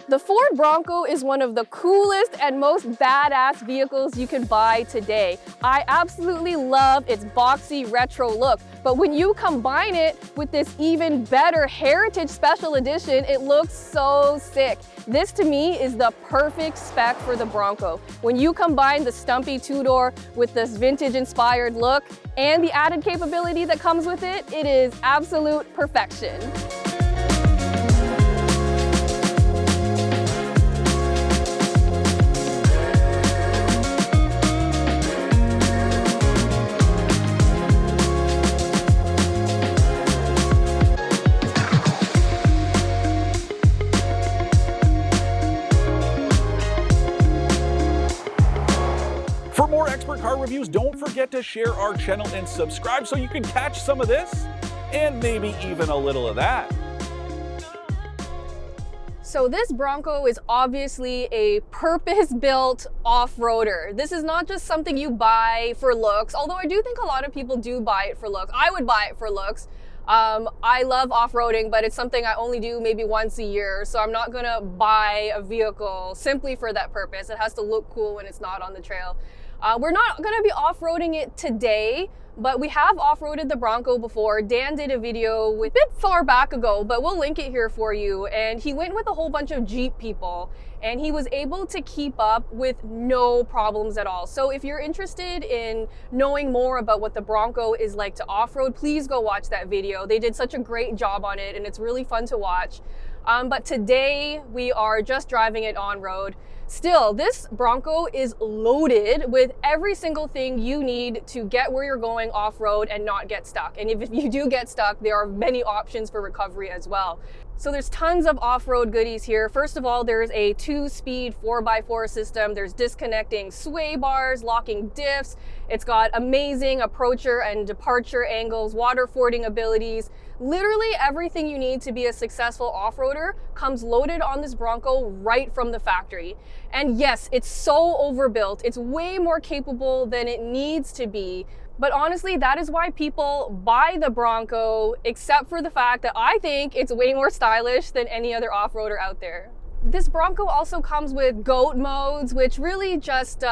The Ford Bronco is one of the coolest and most badass vehicles you can buy today. I absolutely love its boxy retro look, but when you combine it with this even better Heritage Special Edition, it looks so sick. This to me is the perfect spec for the Bronco. When you combine the stumpy two-door with this vintage-inspired look and the added capability that comes with it, it is absolute perfection. For more expert car reviews, don't forget to share our channel and subscribe so you can catch some of this and maybe even a little of that. So this Bronco is obviously a purpose-built off-roader. This is not just something you buy for looks, although I do think a lot of people do buy it for looks. I would buy it for looks. I love off-roading, but it's something I only do maybe once a year, so I'm not gonna buy a vehicle simply for that purpose. It has to look cool when it's not on the trail. We're not gonna be off-roading it today, but we have off-roaded the Bronco before. Dan did a video a bit far back ago, but we'll link it here for you. And he went with a whole bunch of Jeep people, and he was able to keep up with no problems at all. So if you're interested in knowing more about what the Bronco is like to off-road, please go watch that video. They did such a great job on it, and it's really fun to watch. But today we are just driving it on road. Still, this Bronco is loaded with every single thing you need to get where you're going off-road and not get stuck. And if you do get stuck, there are many options for recovery as well. So there's tons of off-road goodies here. First of all, there's a 2-speed 4x4 system. There's disconnecting sway bars, locking diffs. It's got amazing approacher and departure angles, water fording abilities. Literally everything you need to be a successful off-roader comes loaded on this Bronco right from the factory. And yes, it's so overbuilt. It's way more capable than it needs to be. But honestly, that is why people buy the Bronco, except for the fact that I think it's way more stylish than any other off-roader out there. This Bronco also comes with GOAT modes, which really just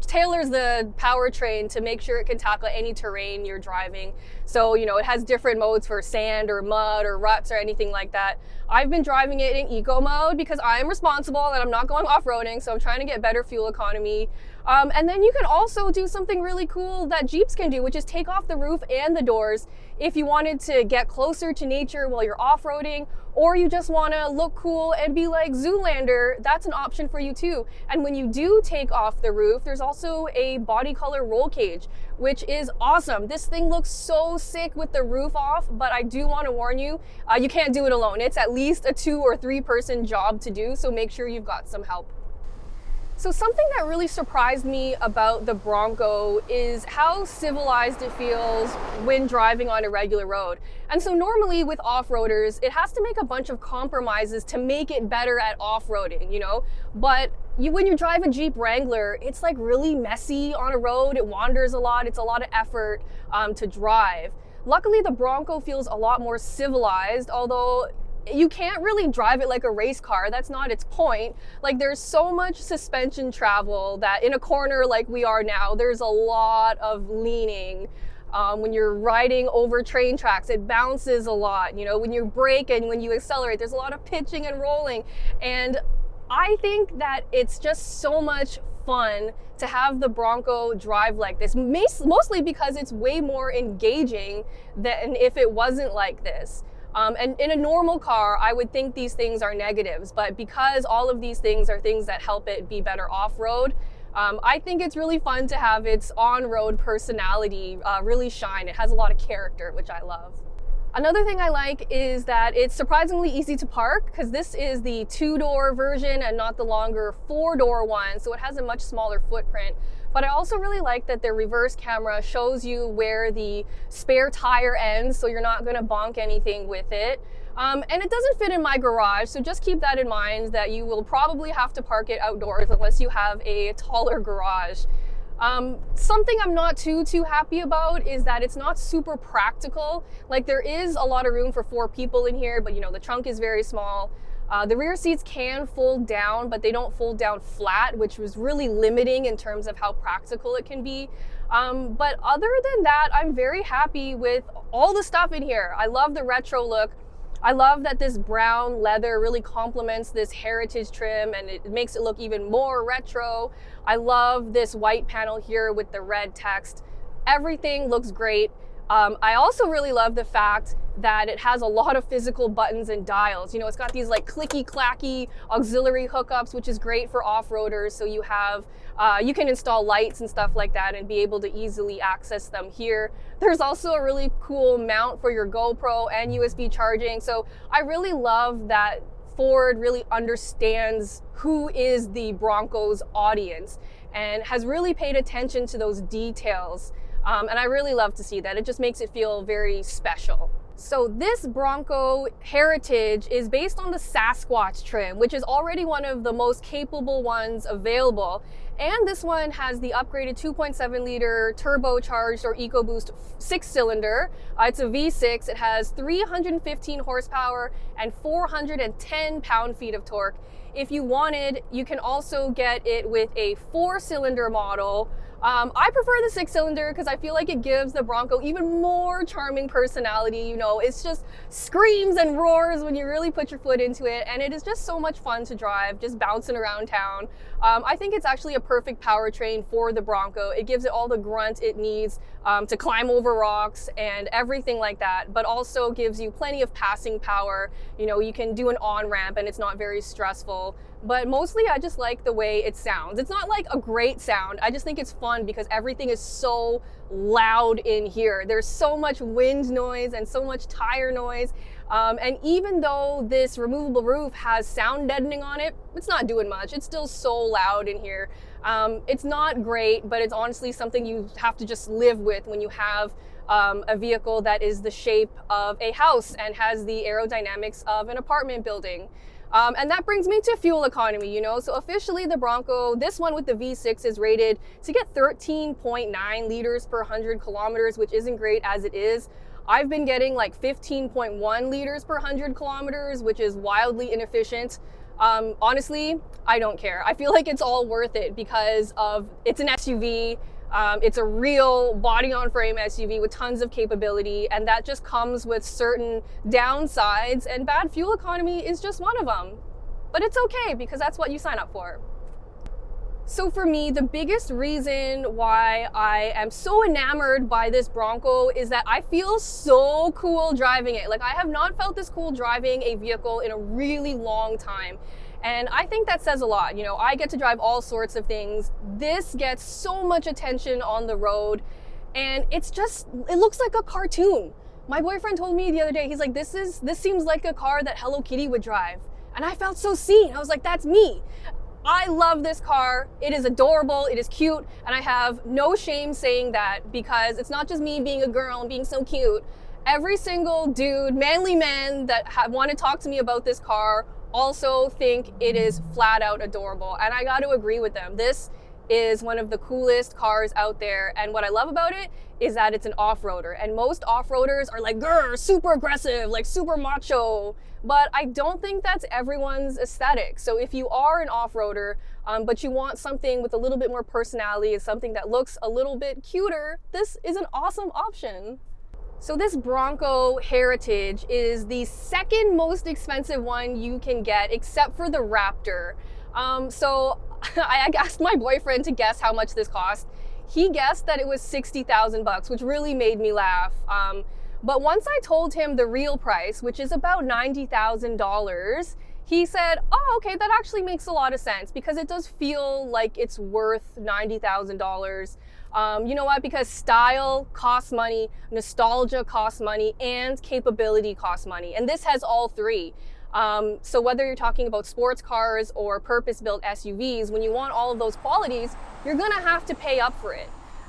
tailors the powertrain to make sure it can tackle any terrain you're driving. So, you know, it has different modes for sand or mud or ruts or anything like that. I've been driving it in eco mode because I am responsible and I'm not going off-roading, so I'm trying to get better fuel economy. And then you can also do something really cool that Jeeps can do, which is take off the roof and the doors if you wanted to get closer to nature while you're off-roading, or you just want to look cool and be like Zoolander. That's an option for you too. And when you do take off the roof, there's also a body color roll cage, which is awesome. This thing looks so sick with the roof off, but I do want to warn you, you can't do it alone. It's at least a 2 or 3 person job to do, so make sure you've got some help. So something that really surprised me about the Bronco is how civilized it feels when driving on a regular road. And so normally with off-roaders, it has to make a bunch of compromises to make it better at off-roading, you know? But when you drive a Jeep Wrangler, it's like really messy on a road. It wanders a lot. It's a lot of effort to drive. Luckily, the Bronco feels a lot more civilized, although you can't really drive it like a race car. That's not its point. Like, there's so much suspension travel that in a corner like we are now, there's a lot of leaning. When you're riding over train tracks, it bounces a lot. You know, when you brake and when you accelerate, there's a lot of pitching and rolling. And I think that it's just so much fun to have the Bronco drive like this, mostly because it's way more engaging than if it wasn't like this. And in a normal car, I would think these things are negatives, but because all of these things are things that help it be better off-road, I think it's really fun to have its on-road personality really shine. It has a lot of character, which I love. Another thing I like is that it's surprisingly easy to park, because this is the 2-door version and not the longer 4-door one, so it has a much smaller footprint. But I also really like that the reverse camera shows you where the spare tire ends, so you're not going to bonk anything with it. And it doesn't fit in my garage, so just keep that in mind, that you will probably have to park it outdoors unless you have a taller garage. Something I'm not too happy about is that it's not super practical. Like, there is a lot of room for 4 people in here, but you know, the trunk is very small. The rear seats can fold down, but they don't fold down flat, which was really limiting in terms of how practical it can be. But other than that, I'm very happy with all the stuff in here. I love the retro look. I love that this brown leather really complements this heritage trim and it makes it look even more retro. I love this white panel here with the red text. Everything looks great. I also really love the fact that it has a lot of physical buttons and dials. You know, it's got these like clicky clacky auxiliary hookups, which is great for off-roaders. So you have, you can install lights and stuff like that and be able to easily access them here. There's also a really cool mount for your GoPro and USB charging. So I really love that Ford really understands who is the Bronco's audience and has really paid attention to those details. And I really love to see that. It just makes it feel very special. So this Bronco Heritage is based on the Sasquatch trim, which is already one of the most capable ones available. And this one has the upgraded 2.7 liter turbocharged or EcoBoost 6-cylinder. It's a V6. It has 315 horsepower and 410 pound-feet of torque. If you wanted, you can also get it with a 4-cylinder model. I prefer the 6-cylinder because I feel like it gives the Bronco even more charming personality. You know, it's just screams and roars when you really put your foot into it, and it is just so much fun to drive, just bouncing around town. I think it's actually a perfect powertrain for the Bronco. It gives it all the grunt it needs to climb over rocks and everything like that, but also gives you plenty of passing power. You know, you can do an on-ramp and it's not very stressful. But mostly I just like the way it sounds. It's not like a great sound. I just think it's fun because everything is so loud in here. There's so much wind noise and so much tire noise. And even though this removable roof has sound deadening on it, it's not doing much. It's still so loud in here. It's not great, but it's honestly something you have to just live with when you have a vehicle that is the shape of a house and has the aerodynamics of an apartment building. And that brings me to fuel economy, you know. So officially the Bronco, this one with the V6 is rated to get 13.9 liters per 100 kilometers, which isn't great as it is. I've been getting like 15.1 liters per 100 kilometers, which is wildly inefficient. Honestly, I don't care. I feel like it's all worth it because of it's an SUV. It's a real body-on-frame SUV with tons of capability, and that just comes with certain downsides, and bad fuel economy is just one of them. But it's okay because that's what you sign up for. So for me, the biggest reason why I am so enamored by this Bronco is that I feel so cool driving it. Like, I have not felt this cool driving a vehicle in a really long time. And I think that says a lot. You know, I get to drive all sorts of things. This gets so much attention on the road, and it's just, it looks like a cartoon. My boyfriend told me the other day, he's like, this seems like a car that Hello Kitty would drive. And I felt so seen. I was like, that's me. I love this car. It is adorable, it is cute, and I have no shame saying that because it's not just me being a girl and being so cute. Every single dude, manly man that want to talk to me about this car also think it is flat out adorable, and I got to agree with them. This is one of the coolest cars out there, and what I love about it is that it's an off-roader, and most off-roaders are like, grr, super aggressive, like super macho, but I don't think that's everyone's aesthetic. So if you are an off-roader, but you want something with a little bit more personality and something that looks a little bit cuter, this is an awesome option. So this Bronco Heritage is the second most expensive one you can get, except for the Raptor. So I asked my boyfriend to guess how much this cost. He guessed that it was 60,000 bucks, which really made me laugh. But once I told him the real price, which is about $90,000, he said, oh, okay, that actually makes a lot of sense because it does feel like it's worth $90,000. You know what? Because style costs money, nostalgia costs money, and capability costs money. And this has all three. So whether you're talking about sports cars or purpose-built SUVs, when you want all of those qualities, you're gonna have to pay up for it.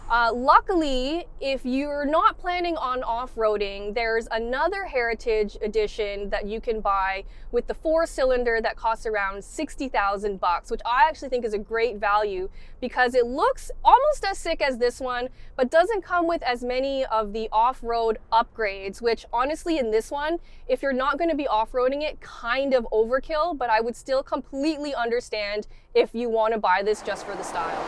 Luckily, if you're not planning on off-roading, there's another Heritage Edition that you can buy with the 4-cylinder that costs around 60,000 bucks, which I actually think is a great value because it looks almost as sick as this one, but doesn't come with as many of the off-road upgrades, which honestly in this one, if you're not going to be off-roading it, kind of overkill, but I would still completely understand if you want to buy this just for the style.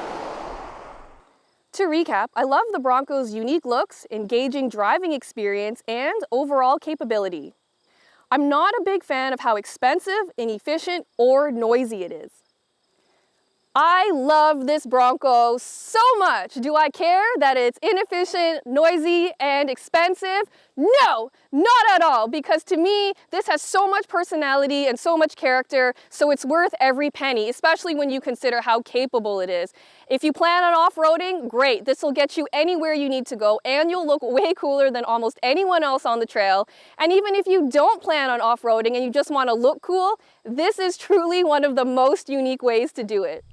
To recap, I love the Bronco's unique looks, engaging driving experience, and overall capability. I'm not a big fan of how expensive, inefficient, or noisy it is. I love this Bronco so much. Do I care that it's inefficient, noisy, and expensive? No, not at all, because to me, this has so much personality and so much character, so it's worth every penny, especially when you consider how capable it is. If you plan on off-roading, great. This will get you anywhere you need to go, and you'll look way cooler than almost anyone else on the trail. And even if you don't plan on off-roading and you just want to look cool, this is truly one of the most unique ways to do it.